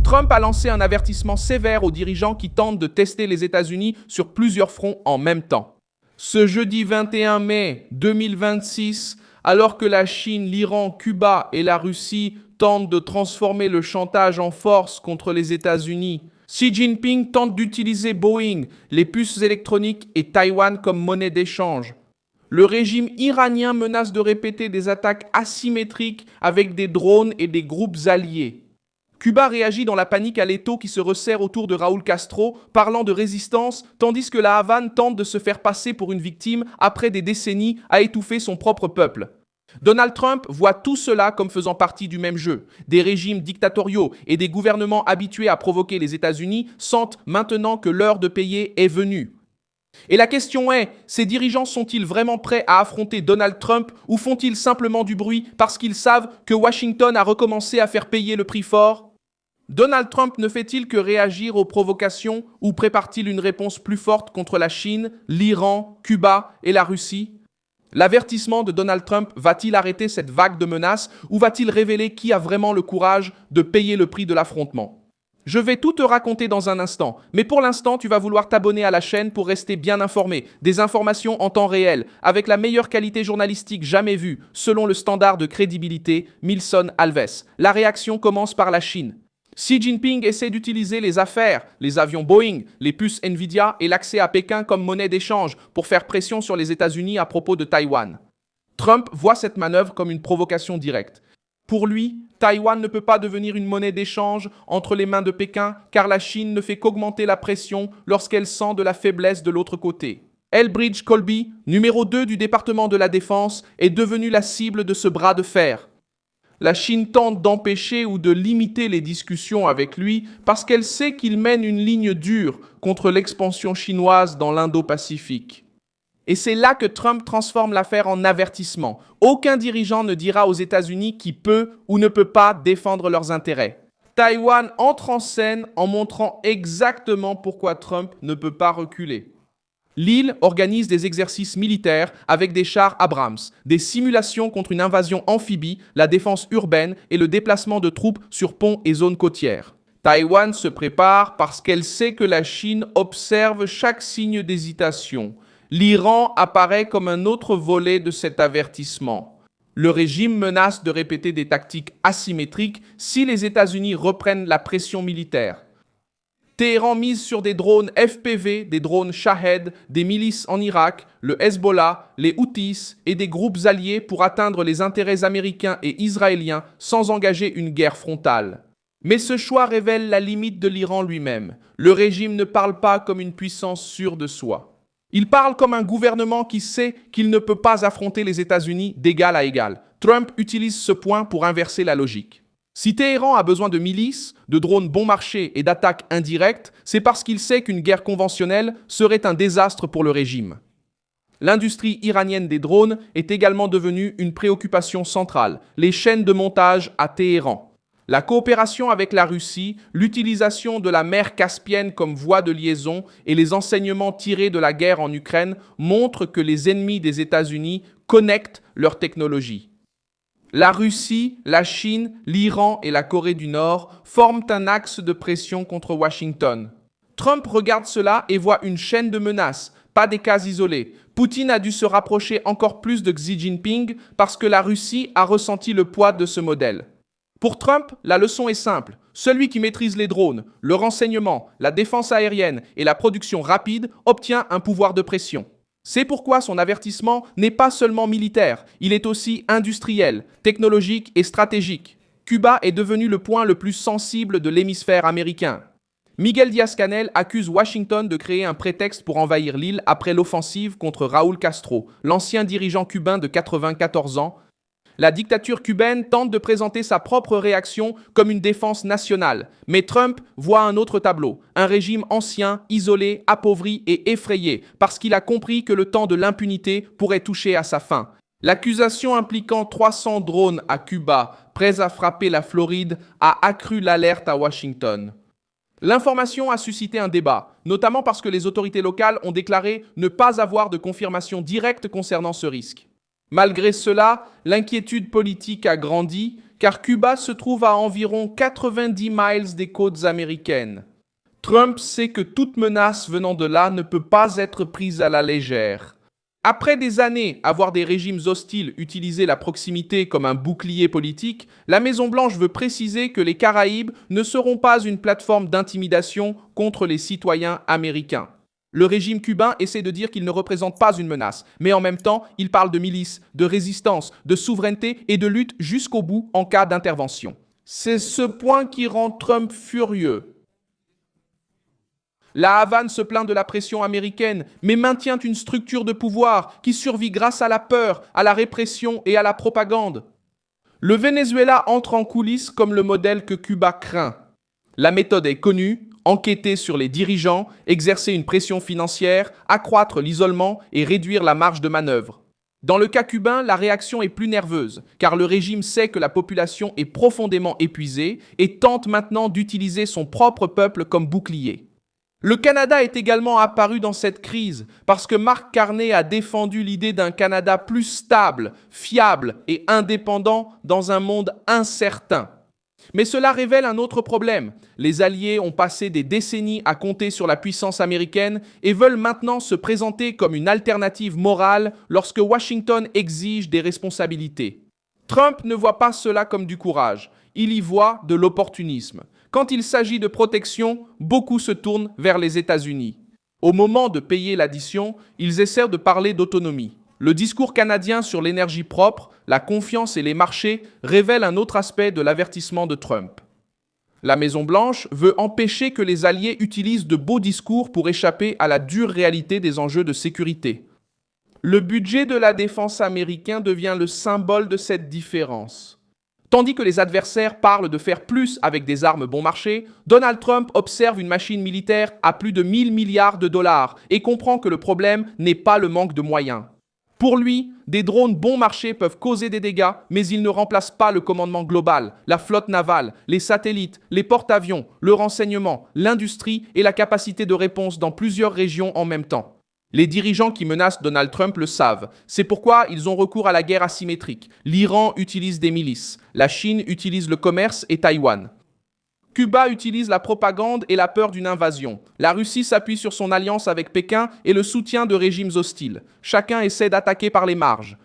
Trump a lancé un avertissement sévère aux dirigeants qui tentent de tester les États-Unis sur plusieurs fronts en même temps. Ce jeudi 21 mai 2026, alors que la Chine, l'Iran, Cuba et la Russie tentent de transformer le chantage en force contre les États-Unis, Xi Jinping tente d'utiliser Boeing, les puces électroniques et Taïwan comme monnaie d'échange. Le régime iranien menace de répéter des attaques asymétriques avec des drones et des groupes alliés. Cuba réagit dans la panique à l'étau qui se resserre autour de Raúl Castro, parlant de résistance, tandis que la Havane tente de se faire passer pour une victime après des décennies à étouffer son propre peuple. Donald Trump voit tout cela comme faisant partie du même jeu. Des régimes dictatoriaux et des gouvernements habitués à provoquer les États-Unis sentent maintenant que l'heure de payer est venue. Et la question est, ces dirigeants sont-ils vraiment prêts à affronter Donald Trump ou font-ils simplement du bruit parce qu'ils savent que Washington a recommencé à faire payer le prix fort? Donald Trump ne fait-il que réagir aux provocations ou prépare-t-il une réponse plus forte contre la Chine, l'Iran, Cuba et la Russie? L'avertissement de Donald Trump va-t-il arrêter cette vague de menaces ou va-t-il révéler qui a vraiment le courage de payer le prix de l'affrontement? Je vais tout te raconter dans un instant, mais pour l'instant, tu vas vouloir t'abonner à la chaîne pour rester bien informé, des informations en temps réel, avec la meilleure qualité journalistique jamais vue, selon le standard de crédibilité Milson Alves. La réaction commence par la Chine. Xi Jinping essaie d'utiliser les affaires, les avions Boeing, les puces Nvidia et l'accès à Pékin comme monnaie d'échange pour faire pression sur les États-Unis à propos de Taïwan. Trump voit cette manœuvre comme une provocation directe. Pour lui, Taïwan ne peut pas devenir une monnaie d'échange entre les mains de Pékin car la Chine ne fait qu'augmenter la pression lorsqu'elle sent de la faiblesse de l'autre côté. Elbridge Colby, numéro 2 du département de la Défense, est devenu la cible de ce bras de fer. La Chine tente d'empêcher ou de limiter les discussions avec lui parce qu'elle sait qu'il mène une ligne dure contre l'expansion chinoise dans l'Indo-Pacifique. Et c'est là que Trump transforme l'affaire en avertissement. Aucun dirigeant ne dira aux États-Unis qui peut ou ne peut pas défendre leurs intérêts. Taïwan entre en scène en montrant exactement pourquoi Trump ne peut pas reculer. L'île organise des exercices militaires avec des chars Abrams, des simulations contre une invasion amphibie, la défense urbaine et le déplacement de troupes sur ponts et zones côtières. Taïwan se prépare parce qu'elle sait que la Chine observe chaque signe d'hésitation. L'Iran apparaît comme un autre volet de cet avertissement. Le régime menace de répéter des tactiques asymétriques si les États-Unis reprennent la pression militaire. Téhéran mise sur des drones FPV, des drones Shahed, des milices en Irak, le Hezbollah, les Houthis et des groupes alliés pour atteindre les intérêts américains et israéliens sans engager une guerre frontale. Mais ce choix révèle la limite de l'Iran lui-même. Le régime ne parle pas comme une puissance sûre de soi. Il parle comme un gouvernement qui sait qu'il ne peut pas affronter les États-Unis d'égal à égal. Trump utilise ce point pour inverser la logique. Si Téhéran a besoin de milices, de drones bon marché et d'attaques indirectes, c'est parce qu'il sait qu'une guerre conventionnelle serait un désastre pour le régime. L'industrie iranienne des drones est également devenue une préoccupation centrale, les chaînes de montage à Téhéran. La coopération avec la Russie, l'utilisation de la mer Caspienne comme voie de liaison et les enseignements tirés de la guerre en Ukraine montrent que les ennemis des États-Unis connectent leurs technologies. La Russie, la Chine, l'Iran et la Corée du Nord forment un axe de pression contre Washington. Trump regarde cela et voit une chaîne de menaces, pas des cas isolés. Poutine a dû se rapprocher encore plus de Xi Jinping parce que la Russie a ressenti le poids de ce modèle. Pour Trump, la leçon est simple. Celui qui maîtrise les drones, le renseignement, la défense aérienne et la production rapide obtient un pouvoir de pression. C'est pourquoi son avertissement n'est pas seulement militaire, il est aussi industriel, technologique et stratégique. Cuba est devenu le point le plus sensible de l'hémisphère américain. Miguel Díaz-Canel accuse Washington de créer un prétexte pour envahir l'île après l'offensive contre Raúl Castro, l'ancien dirigeant cubain de 94 ans. La dictature cubaine tente de présenter sa propre réaction comme une défense nationale. Mais Trump voit un autre tableau, un régime ancien, isolé, appauvri et effrayé, parce qu'il a compris que le temps de l'impunité pourrait toucher à sa fin. L'accusation impliquant 300 drones à Cuba, prêts à frapper la Floride, a accru l'alerte à Washington. L'information a suscité un débat, notamment parce que les autorités locales ont déclaré ne pas avoir de confirmation directe concernant ce risque. Malgré cela, l'inquiétude politique a grandi. car Cuba se trouve à environ 90 miles des côtes américaines. Trump sait que toute menace venant de là ne peut pas être prise à la légère. Après des années à voir des régimes hostiles utiliser la proximité comme un bouclier politique, la Maison-Blanche veut préciser que les Caraïbes ne seront pas une plateforme d'intimidation contre les citoyens américains. Le régime cubain essaie de dire qu'il ne représente pas une menace, mais en même temps, il parle de milices, de résistance, de souveraineté et de lutte jusqu'au bout en cas d'intervention. C'est ce point qui rend Trump furieux. La Havane se plaint de la pression américaine, mais maintient une structure de pouvoir qui survit grâce à la peur, à la répression et à la propagande. Le Venezuela entre en coulisses comme le modèle que Cuba craint. La méthode est connue, enquêter sur les dirigeants, exercer une pression financière, accroître l'isolement et réduire la marge de manœuvre. Dans le cas cubain, la réaction est plus nerveuse, car le régime sait que la population est profondément épuisée et tente maintenant d'utiliser son propre peuple comme bouclier. Le Canada est également apparu dans cette crise parce que Mark Carney a défendu l'idée d'un Canada plus stable, fiable et indépendant dans un monde incertain. Mais cela révèle un autre problème. Les Alliés ont passé des décennies à compter sur la puissance américaine et veulent maintenant se présenter comme une alternative morale lorsque Washington exige des responsabilités. Trump ne voit pas cela comme du courage, il y voit de l'opportunisme. Quand il s'agit de protection, beaucoup se tournent vers les États-Unis. Au moment de payer l'addition, ils essaient de parler d'autonomie. Le discours canadien sur l'énergie propre, la confiance et les marchés révèle un autre aspect de l'avertissement de Trump. La Maison-Blanche veut empêcher que les Alliés utilisent de beaux discours pour échapper à la dure réalité des enjeux de sécurité. Le budget de la défense américain devient le symbole de cette différence. Tandis que les adversaires parlent de faire plus avec des armes bon marché, Donald Trump observe une machine militaire à plus de 1000 milliards de dollars et comprend que le problème n'est pas le manque de moyens. Pour lui, des drones bon marché peuvent causer des dégâts, mais ils ne remplacent pas le commandement global, la flotte navale, les satellites, les porte-avions, le renseignement, l'industrie et la capacité de réponse dans plusieurs régions en même temps. Les dirigeants qui menacent Donald Trump le savent. C'est pourquoi ils ont recours à la guerre asymétrique. L'Iran utilise des milices. La Chine utilise le commerce et Taïwan. Cuba utilise la propagande et la peur d'une invasion. La Russie s'appuie sur son alliance avec Pékin et le soutien de régimes hostiles. Chacun essaie d'attaquer par les marges.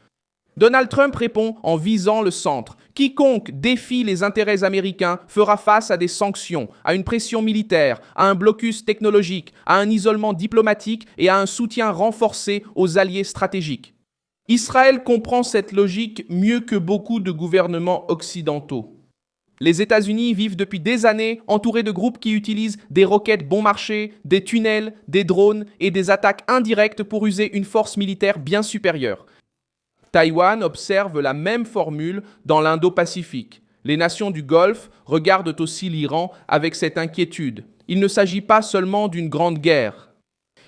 Donald Trump répond en visant le centre. Quiconque défie les intérêts américains fera face à des sanctions, à une pression militaire, à un blocus technologique, à un isolement diplomatique et à un soutien renforcé aux alliés stratégiques. Israël comprend cette logique mieux que beaucoup de gouvernements occidentaux. Les États-Unis vivent depuis des années entourés de groupes qui utilisent des roquettes bon marché, des tunnels, des drones et des attaques indirectes pour user une force militaire bien supérieure. Taïwan observe la même formule dans l'Indo-Pacifique. Les nations du Golfe regardent aussi l'Iran avec cette inquiétude. Il ne s'agit pas seulement d'une grande guerre.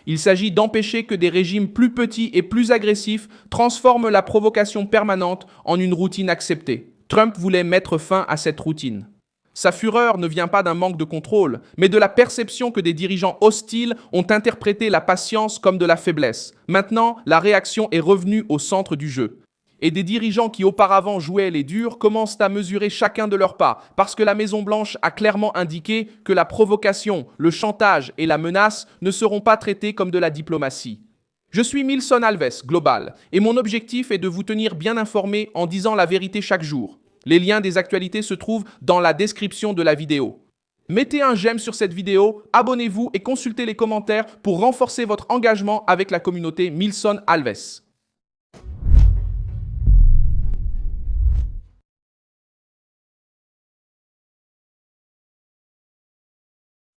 Il s'agit d'empêcher que des régimes plus petits et plus agressifs transforment la provocation permanente en une routine acceptée. Trump voulait mettre fin à cette routine. Sa fureur ne vient pas d'un manque de contrôle, mais de la perception que des dirigeants hostiles ont interprété la patience comme de la faiblesse. Maintenant, la réaction est revenue au centre du jeu. Et des dirigeants qui auparavant jouaient les durs commencent à mesurer chacun de leurs pas, parce que la Maison-Blanche a clairement indiqué que la provocation, le chantage et la menace ne seront pas traités comme de la diplomatie. Je suis Milson Alves, Global, et mon objectif est de vous tenir bien informés en disant la vérité chaque jour. Les liens des actualités se trouvent dans la description de la vidéo. Mettez un j'aime sur cette vidéo, abonnez-vous et consultez les commentaires pour renforcer votre engagement avec la communauté Milson Alves.